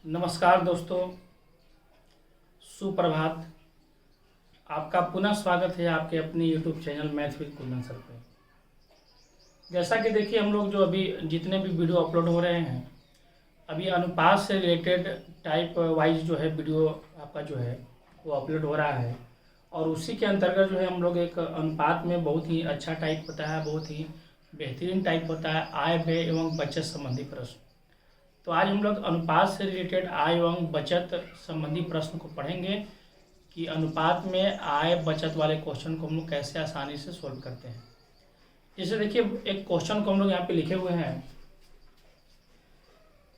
नमस्कार दोस्तों, सुप्रभात। आपका पुनः स्वागत है आपके अपने YouTube channel math with Kundan sir पे। जैसा कि देखिए, हम लोग जो अभी जितने भी वीडियो अपलोड हो रहे हैं, अभी अनुपात से रिलेटेड टाइप वाइज जो है वीडियो आपका जो है वो अपलोड हो रहा है। और उसी के अंतर्गत जो है हम लोग एक अनुपात में बहुत ही अच्छा टाइप होता है, बहुत ही बेहतरीन टाइप होता है आय व्यय एवं बचत संबंधी प्रश्न। तो आज हम लोग अनुपात से रिलेटेड आय एवं बचत संबंधी प्रश्न को पढ़ेंगे कि अनुपात में आय बचत वाले क्वेश्चन को हम लोग कैसे आसानी से सोल्व करते हैं। जैसे देखिए, एक क्वेश्चन को हम लोग यहाँ पे लिखे हुए हैं,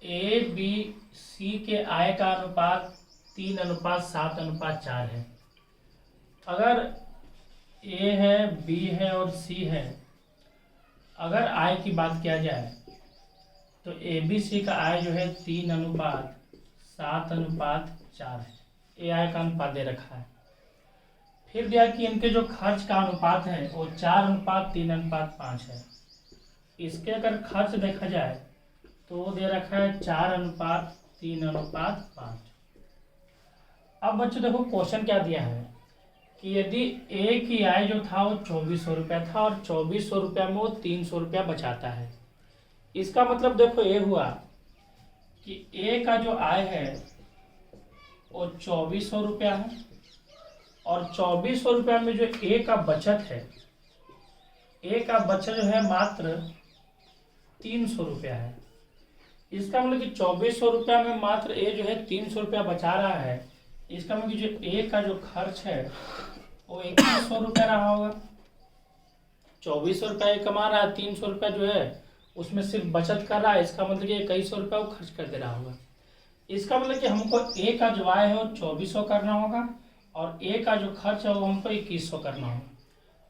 ए बी सी के आय का अनुपात 3:7:4 है। अगर ए है, बी है और सी है, अगर आय की बात किया जाए तो ए बी सी का आय जो है 3:7:4 है। ए आय का अनुपात दे रखा है। फिर दिया कि इनके जो खर्च का अनुपात है वो 4:3:5 है। इसके अगर खर्च देखा जाए तो वो दे रखा है 4:3:5। अब बच्चों देखो, क्वेश्चन क्या दिया है कि यदि ए की आय जो था वो 2400 रुपया था और 2400 रुपया में वो 300 रुपया बचाता है। इसका मतलब देखो ये हुआ कि ए का जो आय है वो 2400 रुपया है और 2400 रुपया में जो ए का बचत है, ए का बचत जो है मात्र 300 रुपया है। इसका मतलब कि 2400 रुपया में मात्र ए जो है 300 रुपया बचा रहा है। इसका मतलब कि जो ए का जो खर्च है वो 2100 रुपया रहा होगा। 2400 रुपया कमा रहा है, 300 रुपया जो है उसमें सिर्फ बचत कर रहा है। इसका मतलब कि 2100 रुपया वो खर्च कर दे रहा होगा। इसका मतलब कि हमको ए का जो आय है वो 2400 करना होगा और ए का जो खर्च है वो हमको 2100 करना होगा।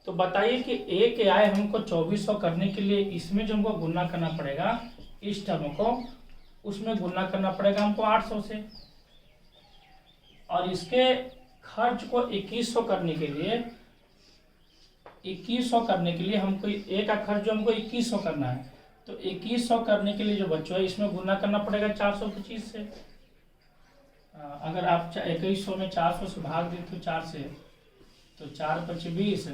तो बताइए कि ए के आय हमको 2400 करने के लिए इसमें जो हमको गुना करना पड़ेगा, इस टर्म को उसमें गुना करना पड़ेगा हमको 800 से, और इसके खर्च को 2100 करने के लिए 2100 करने के लिए हमको ए का खर्च जो हमको 2100 करना है, तो 2100 करने के लिए जो बच्चों है इसमें गुना करना पड़ेगा 425 से। अगर आप 2100 में 400 से भाग दें तो 4 से, तो 4×5=20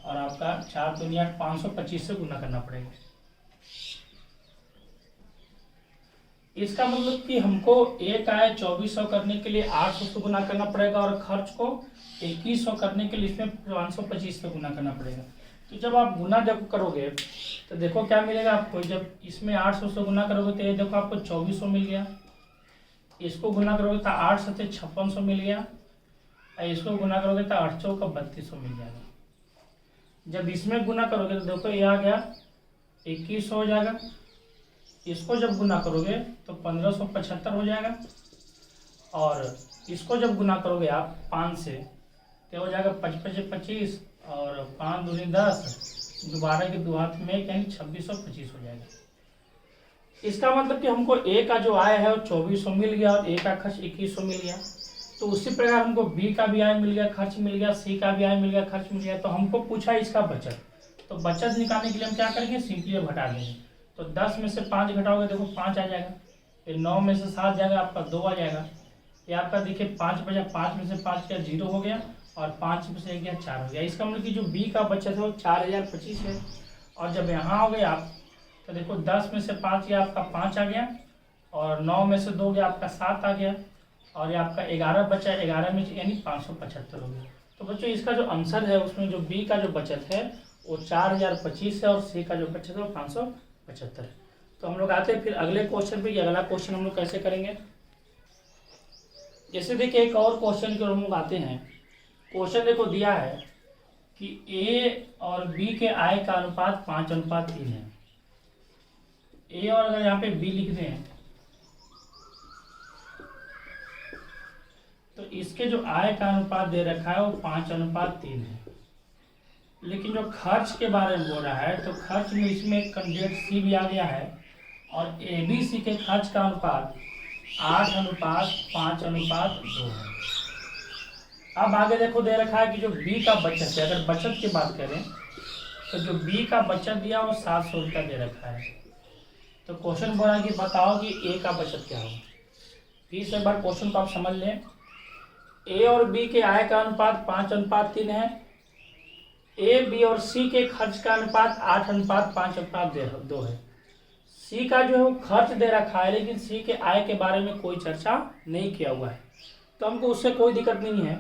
और आपका 4×2=8, 525 से गुना करना पड़ेगा। इसका मतलब कि हमको ए का आय 2400 करने के लिए 800 से गुना करना पड़ेगा और खर्च को 2100 करने के लिए इसमें 525 से गुना करना पड़ेगा। तो जब आप गुना जब करोगे तो देखो क्या मिलेगा आपको। जब इसमें 800 से गुना करोगे तो ये देखो आपको 2400 मिल गया। इसको गुना करोगे तो 8 से 5600 मिल गया। इसको गुना करोगे तो 8 चौका 3200 मिल जाएगा। जब इसमें गुना करोगे तो देखो ये आ गया 2100 हो जाएगा। इसको जब गुना करोगे तो 1575 हो जाएगा और इसको जब गुना करोगे आप 5 से तो हो जाएगा 55×25 और 5×2=10, दोबारा के दो हाथ में यानी 2625 हो जाएगा। इसका मतलब कि हमको ए का जो आय है वो 2400 मिल गया और ए का खर्च 2100 मिल गया। तो उसी प्रकार हमको बी का भी आय मिल गया, खर्च मिल गया, सी का भी आय मिल गया, खर्च मिल गया। तो हमको पूछा इसका बचत। तो बचत निकालने के लिए हम क्या करेंगे, सिंपली घटा देंगे। तो 10 में से 5 घटाओगे देखो 5 आ जाएगा। फिर 9 में से 7 जाएगा आपका 2 आ जाएगा। ये आपका देखिए 5 बचा, 5 में से 5 क्या 0 हो गया और 5 में से 1 गया 4 हो गया। इसका मतलब कि जो बी का बचत है वो 4025 है। और जब यहाँ हो गए आप तो देखो 10 में से 5 गया आपका 5 आ गया और 9 में से 2 गया आपका 7 आ गया और ये आपका 11 बचा, 11 में यानी 575 हो गया। तो बच्चों इसका जो आंसर है उसमें जो बी का जो बचत है वो 4025 है और सी का जो बचत है वो 575 है। तो हम लोग आते हैं फिर अगले क्वेश्चन पे कि अगला क्वेश्चन हम लोग कैसे करेंगे। जैसे देखिए एक और क्वेश्चन की ओर हम लोग आते हैं। क्वेश्चन देखो दिया है कि ए और बी के आय का अनुपात 5:3 है। ए और अगर यहाँ पे बी लिख दें तो इसके जो आय का अनुपात दे रखा है वो 5:3 है। लेकिन जो खर्च के बारे में बोल रहा है तो खर्च में इसमें कैंडिडेट सी भी आ गया है और ए बी सी के खर्च का अनुपात 8:5:2 है। अब आगे देखो दे रखा है कि जो बी का बचत है, अगर बचत की बात करें तो जो बी का बचत दिया वो 700 रुपया दे रखा है। तो क्वेश्चन बोला कि बताओ कि ए का बचत क्या होगा। फिर से एक बार क्वेश्चन को आप समझ लें। ए और बी के आय का अनुपात 5:3 है। ए, बी और सी के खर्च का अनुपात 8:5:2 है। सी का जो है वो खर्च दे रखा है, लेकिन सी के आय के बारे में कोई चर्चा नहीं किया हुआ है, तो हमको उससे कोई दिक्कत नहीं है।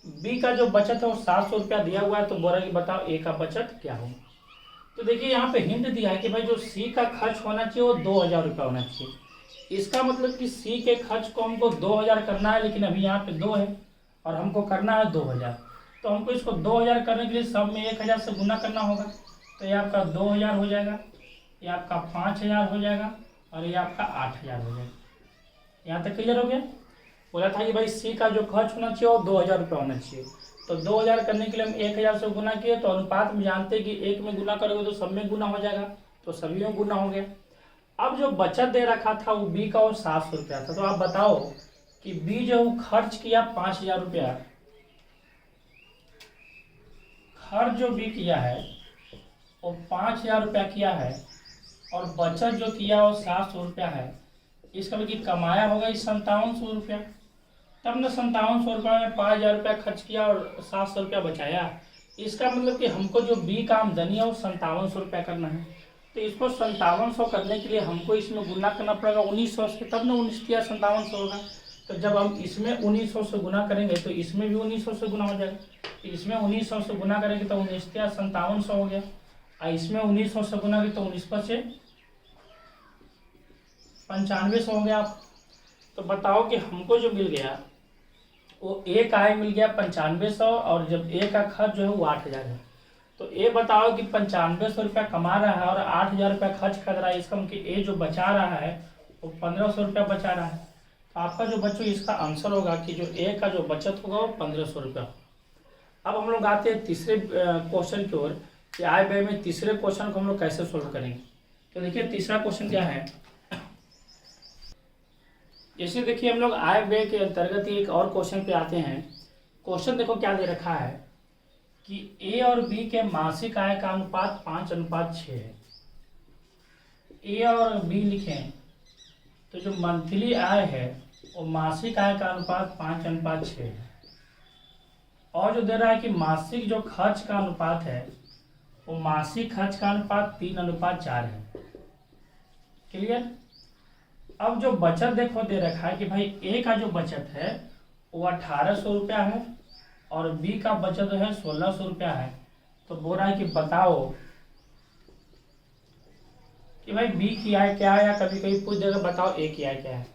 बी का जो बचत है वो 700 रुपया दिया हुआ है, तो बोला कि बताओ ए का बचत क्या होगा। तो देखिए यहाँ पे हिंट दिया है कि भाई जो सी का खर्च होना चाहिए वो 2000 रुपया होना चाहिए। इसका मतलब कि सी के खर्च को हमको 2000 करना है, लेकिन अभी यहाँ पे 2 है और हमको करना है 2000, तो हमको इसको 2000 करने के लिए सब में 1000 से गुना करना होगा। तो ये आपका 2000 हो जाएगा, ये आपका 5000 हो जाएगा और ये आपका 8000 हो जाएगा। यहाँ तक क्लियर हो गया। बोला था कि भाई सी का जो खर्च होना चाहिए वो 2000 रुपया होना चाहिए, तो 2000 करने के लिए हम 1000 से गुना किए, तो अनुपात में जानते हैं कि एक में गुना करोगे तो सब में गुना हो जाएगा, तो सभी में गुना हो गया। अब जो बचत दे रखा था वो बी का वो 700 रुपया था, तो आप बताओ कि बी जो खर्च किया 5000 रुपया, खर्च जो बी किया है वो 5000 रुपया किया है और बचत जो किया वो 700 रुपया है। इसका मतलब कमाया होगा 5700 रुपया, तब ना 5700 रुपया में 5000 रुपया खर्च किया और 700 रुपया बचाया। इसका मतलब कि हमको जो बी का आमदनी है वो 5700 रुपया करना है, तो इसको 5700 करने के लिए हमको इसमें गुना करना पड़ेगा 1900 से, तब ना 19 किया 5700 होगा। तो जब हम इसमें 1900 से गुना करेंगे तो इसमें भी 1900 से गुना हो जाएगा, तो इसमें 1900 से गुना करेंगे तो 19 किया 5700 हो गया, और इसमें 1900 से गुना करें तो 19 से 9500 हो गया। आप तो बताओ कि हमको जो मिल गया वो ए का आय मिल गया 9500, और जब ए का खर्च जो है वो 8000 है, तो ए बताओ कि 9500 रुपया कमा रहा है और 8000 रुपया खर्च कर रहा है। इसका मतलब ए जो बचा रहा है वो 1500 रुपया बचा रहा है। तो आपका जो बच्चों इसका आंसर होगा कि जो ए का जो बचत होगा वो 1500 रुपया। अब हम लोग आते हैं तीसरे क्वेश्चन की ओर कि आय व्यय में तीसरे क्वेश्चन को हम लोग कैसे सोल्व करेंगे। तो देखिए तीसरा क्वेश्चन क्या है। जैसे देखिए हम लोग आय व्यय के अंतर्गत ही एक और क्वेश्चन पे आते हैं। क्वेश्चन देखो क्या दे रखा है कि ए और बी के मासिक आय का अनुपात 5:6 है। ए और बी लिखें तो जो मंथली आय है वो मासिक आय का अनुपात 5:6 है, और जो दे रहा है कि मासिक जो खर्च का अनुपात है वो मासिक खर्च का अनुपात 3:4 है। क्लियर। अब जो बचत देखो दे रखा है कि भाई ए का जो बचत है वो 1800 रुपया है और बी का बचत जो है 1600 रुपया है। तो बोल रहा है कि बताओ कि भाई बी की आय क्या है, या कभी कभी पूछ देगा बताओ ए की आय क्या है।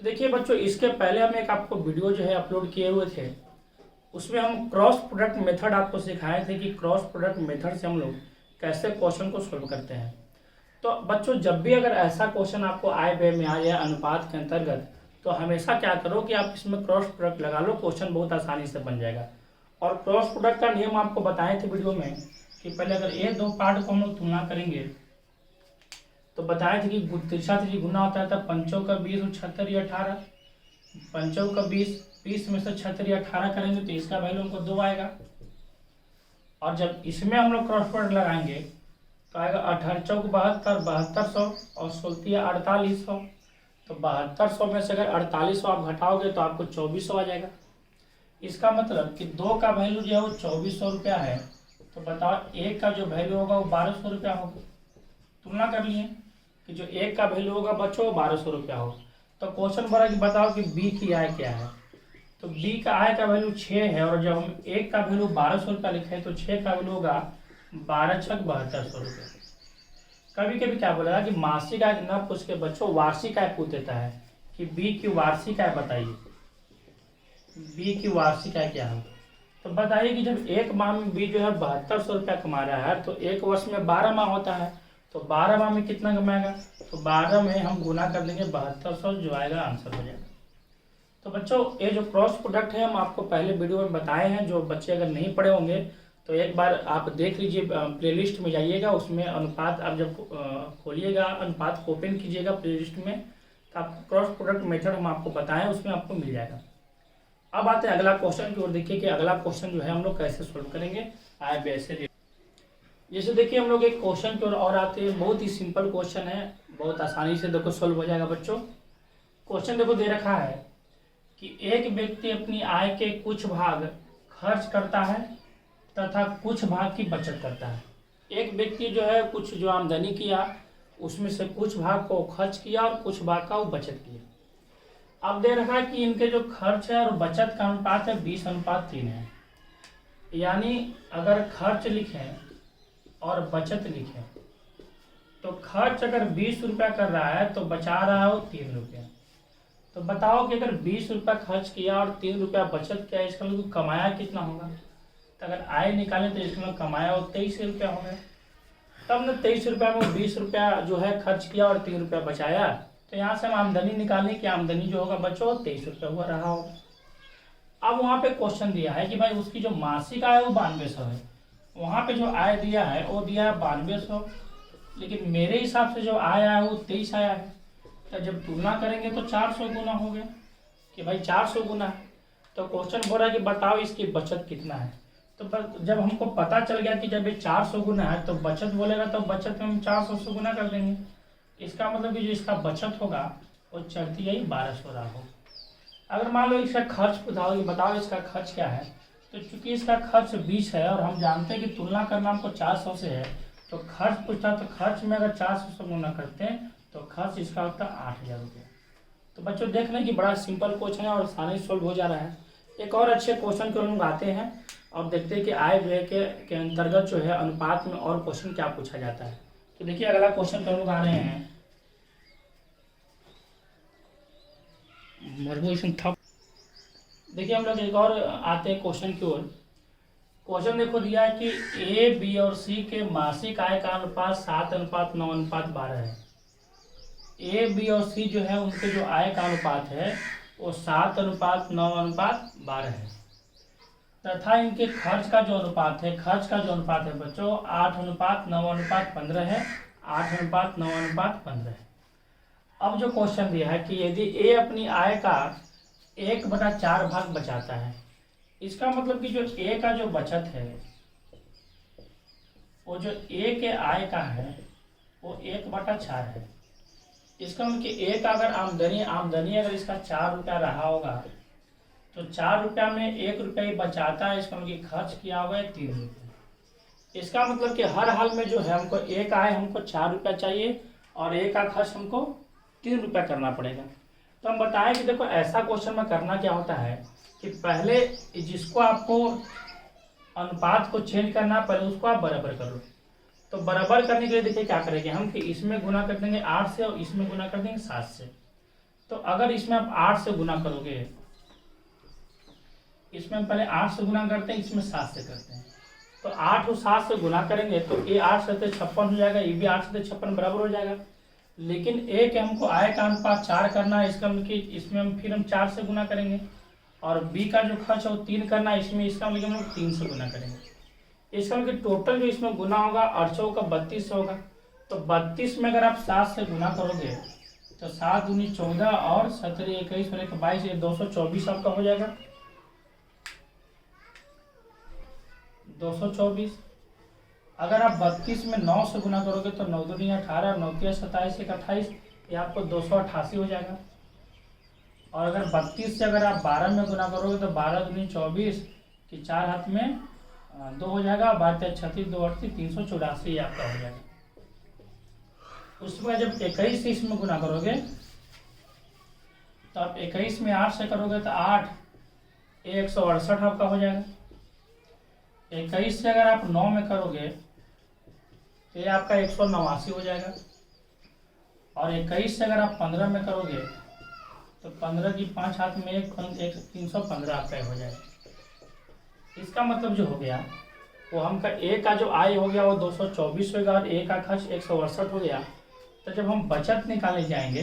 तो देखिए बच्चों इसके पहले हम एक आपको वीडियो जो है अपलोड किए हुए थे, उसमें हम क्रॉस प्रोडक्ट मेथड आपको सिखाए थे कि क्रॉस प्रोडक्ट मेथड से हम लोग कैसे क्वेश्चन को सोल्व करते हैं। तो बच्चों जब भी अगर ऐसा क्वेश्चन आपको आय व्यय में आ जाए अनुपात के अंतर्गत, तो हमेशा क्या करो कि आप इसमें क्रॉस प्रोडक्ट लगा लो, क्वेश्चन बहुत आसानी से बन जाएगा। और क्रॉस प्रोडक्ट का नियम आपको बताए थे वीडियो में कि पहले अगर ये दो पार्ट को हम लोग तुलना करेंगे तो बताए थे कि तिरछा तिरछी गुना होता है, तब 5 का 20 और 76 या 18, 5 का 20 में से 76 या 18 करेंगे तो इसका वैल्यू हमको 2 आएगा। और जब इसमें हम लोग क्रॉस प्रोडक्ट लगाएंगे तो आएगा 18 चौक 72, 7200 और 16 4800। तो 7200 में से अगर 4800 आप घटाओगे तो आपको 2400 आ जाएगा। इसका मतलब कि 2 का वैल्यू जो है वो 2400 रुपया है, तो बताओ 1 का जो वैल्यू होगा वो 1200 रुपया होगा। तुलना कर लिए कि जो 1 का वैल्यू होगा बच्चों वो 1200 रुपया होगा। तो क्वेश्चन बोला कि बताओ कि बी की आय क्या है। तो बी का आय का वैल्यू 6 है, और जब हम 1 का वैल्यू 1200 रुपया लिखे तो 6 का वैल्यू होगा 12 छक 7200 रुपये। कभी कभी क्या बोलेगा कि मासिक आय न पूछ के बच्चों वार्षिक आय पूछ देता है कि बी की वार्षिक आय बताइए, बी की वार्षिक आय क्या है। तो बताइए कि जब एक माह में बी जो है 7200 रुपया कमा रहा है, तो एक वर्ष में 12 माह होता है, तो 12 माह में कितना कमाएगा, तो 12 में हम गुना कर देंगे 7200, जो आएगा आंसर हो जाएगा। तो बच्चों ये जो क्रॉस प्रोडक्ट है हम आपको पहले वीडियो में बताए हैं, जो बच्चे अगर नहीं पढ़े होंगे तो एक बार आप देख लीजिए, प्लेलिस्ट में जाइएगा, उसमें अनुपात आप जब खोलिएगा अनुपात को ओपन कीजिएगा प्लेलिस्ट में, तो आपको क्रॉस प्रोडक्ट मेथड हम आपको बताएं उसमें आपको मिल जाएगा। अब आते हैं अगला क्वेश्चन की ओर। देखिए कि अगला क्वेश्चन जो है हम लोग कैसे सोल्व करेंगे आय व्यय से। जैसे देखिए हम लोग एक क्वेश्चन की ओर और आते हैं, बहुत ही सिंपल क्वेश्चन है, बहुत आसानी से देखो सोल्व हो जाएगा बच्चों। क्वेश्चन देखो दे रखा है कि एक व्यक्ति अपनी आय के कुछ भाग खर्च करता है तथा कुछ भाग की बचत करता है। एक व्यक्ति जो है कुछ जो आमदनी किया उसमें से कुछ भाग को खर्च किया और कुछ भाग का वो बचत किया। अब दे रखा है कि इनके जो खर्च है और बचत का अनुपात है 20:3 है। यानी अगर खर्च लिखें और बचत लिखें तो खर्च अगर 20 रुपया कर रहा है तो बचा रहा है वो 3 रुपया। तो बताओ कि अगर 20 रुपया खर्च किया और 3 रुपया बचत किया, इसका मतलब कमाया कितना होगा। तो अगर आय निकाले तो इसका मतलब कमाया वो 23 रुपया हो गया। तब न 23 रुपया में 20 रुपया जो है खर्च किया और 3 रुपया बचाया, तो यहाँ से हम आमदनी निकालें कि आमदनी जो होगा बचो 23 रुपया हुआ रहा होगा। अब वहाँ पे क्वेश्चन दिया है कि भाई उसकी जो मासिक आय वो 9200 है। वहाँ पे जो आय दिया है वो दिया है 9200, लेकिन मेरे हिसाब से जो आय आया है वो 23 आया है। तो जब तुलना करेंगे तो 400 गुना हो गया कि भाई 400 गुना है। तो क्वेश्चन बोल रहा है कि बताओ इसकी बचत कितना है। तो जब हमको पता चल गया कि जब ये 400 गुना है तो बचत बोलेगा तो बचत में हम 400 से गुना कर देंगे। इसका मतलब कि जो इसका बचत होगा वो चढ़ती यही 1200 रहा हो। अगर मान लो इसका खर्च बताओ इसका खर्च क्या है, तो चूंकि इसका खर्च 20 है और हम जानते हैं कि तुलना करना हमको 400 से है, तो खर्च पूछता तो खर्च में अगर 400 से गुना करते हैं तो खर्च इसका होता है 8000 रुपये। तो बच्चों देख लें कि बड़ा सिंपल क्वेश्चन है और आसानी से सोल्व हो जा रहा है। एक और अच्छे क्वेश्चन के लोग आते हैं और देखते हैं कि आय व्यय के अंतर्गत जो है अनुपात में और क्वेश्चन क्या पूछा जाता है। तो देखिए अगला क्वेश्चन के लोग आ रहे हैं। देखिए हम लोग एक और आते हैं क्वेश्चन की ओर। क्वेश्चन देखो दिया है कि ए, बी और सी के मासिक आय का अनुपात 7:9:12 है। ए, बी और सी जो है उनके जो आय का अनुपात है वो 7:9:12 है तथा इनके खर्च का जो अनुपात है बच्चों 8:9:15 है। 8:9:15 है। अब जो क्वेश्चन दिया है कि यदि ए अपनी आय का 1/4 भाग बचाता है, इसका मतलब कि जो ए का जो बचत है वो जो ए के आय का है वो 1/4 है। इसका मतलब कि ए का अगर आमदनी अगर इसका 4 रुपया रहा होगा तो 4 रुपया में 1 रुपया ही बचाता है। इसका मतलब कि खर्च किया हुआ है 3 रुपये। इसका मतलब कि हर हाल में जो है हमको ए का आय हमको 4 रुपया चाहिए और ए का खर्च हमको 3 रुपया करना पड़ेगा। तो हम बताएं कि देखो ऐसा क्वेश्चन में करना क्या होता है कि पहले जिसको आपको अनुपात को चेंज करना पहले उसको आप बराबर करो। तो बराबर करने के लिए देखिए क्या करेंगे हम कि इसमें गुना कर देंगे 8 से और इसमें गुना कर देंगे 7 से। तो अगर इसमें आप 8 से गुना करोगे, इसमें पहले 8 से गुना करते हैं, इसमें 7 से करते हैं। तो 8 और 7 से गुना करेंगे तो ये 8 से 56 हो जाएगा, ये भी 8 से 56 बराबर हो जाएगा। लेकिन ए के हमको आय का अनुपात 4 करना है, इसका मतलब कि इसमें हम फिर 4 से गुना करेंगे और बी का जो खर्च है वो 3 करना है, इसमें इसका मतलब हम लोग 3 से गुना करेंगे। इसका मतलब टोटल जो इसमें गुना होगा 800 का 32 से होगा। तो 32 में अगर आप 7 से गुना करोगे तो 7 दूनी 14 और 17 21 और 22 ये 224 आपका हो जाएगा। 224 अगर आप 32 में 9 से गुना करोगे तो 9 दूनी 18 9 3 27 1 28 ये आपको 288 हो जाएगा। और अगर 32 से अगर आप 12 में गुना करोगे तो 12 दूनी 24 कि 4 हाथ में 2 हो जाएगा। 12 36 2 38 384 आपका हो जाएगा। उसके बाद जब 21 से इसमें गुना करोगे तो आप 21 में 8 से करोगे तो 8 168 आपका हो जाएगा। 21 से अगर आप 9 में करोगे तो ये आपका 189 हो जाएगा। और 21 से अगर आप 15 में करोगे तो 15 की 5 हाथ में 1 315 आपका हो जाएगा। इसका मतलब जो हो गया वो हमका ए का जो आय हो गया वो 224 होगा और ए का खर्च 168 हो गया। तो जब हम बचत निकाले जाएंगे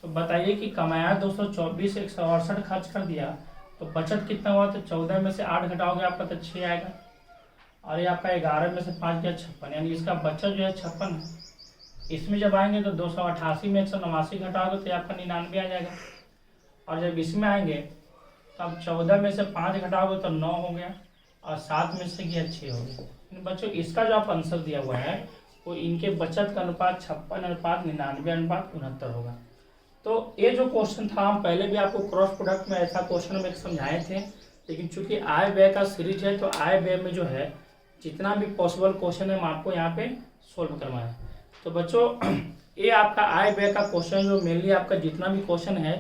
तो बताइए कि कमाया 224 168 खर्च कर दिया तो बचत कितना हुआ। तो 14 में से 8 घटाओगे आपका तो 6 आएगा और ये आपका 11 में से 5 गया 56, यानी इसका बचत जो है 56 है। इसमें जब आएंगे तो 288 में 189 घटाओगे तो आपका 99 आ जाएगा। और जब इसमें आएंगे तो अब 14 में से 5 घटाओगे तो 9 हो गया और 7 में से गया 6 हो गया। बच्चों इसका जो आप आंसर दिया हुआ है वो इनके बचत का अनुपात 56:99:69 होगा। तो ये जो क्वेश्चन था हम पहले भी आपको क्रॉस प्रोडक्ट में ऐसा क्वेश्चन में समझाए थे, लेकिन चूंकि आय व्यय का सीरीज है तो आय व्यय में जो है जितना भी पॉसिबल क्वेश्चन है हम आपको यहाँ पे सोल्व करवाएं। तो बच्चों ये आपका आय व्यय का क्वेश्चन जो मेनली आपका जितना भी क्वेश्चन है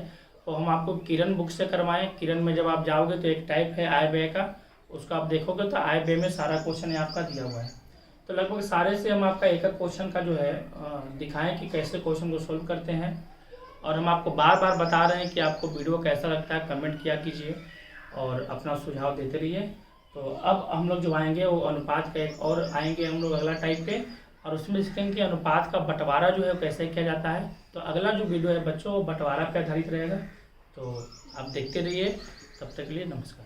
वो हम आपको किरण बुक से करवाएं। किरण में जब आप जाओगे तो एक टाइप है आय व्यय का, उसको आप देखोगे तो आय व्यय में सारा क्वेश्चन है आपका दिया हुआ है। तो लगभग सारे से हम आपका एक एक क्वेश्चन का जो है दिखाएं कि कैसे क्वेश्चन को सोल्व करते हैं। और हम आपको बार बार बता रहे हैं कि आपको वीडियो कैसा लगता है, कमेंट किया कीजिए और अपना सुझाव देते रहिए। तो अब हम लोग जो आएंगे वो अनुपात का एक और आएंगे हम लोग अगला टाइप पे, और उसमें सीखेंगे कि अनुपात का बंटवारा जो है कैसे किया जाता है। तो अगला जो वीडियो है बच्चों वो बंटवारा पे आधारित रहेगा, तो आप देखते रहिए। तब तक के लिए नमस्कार।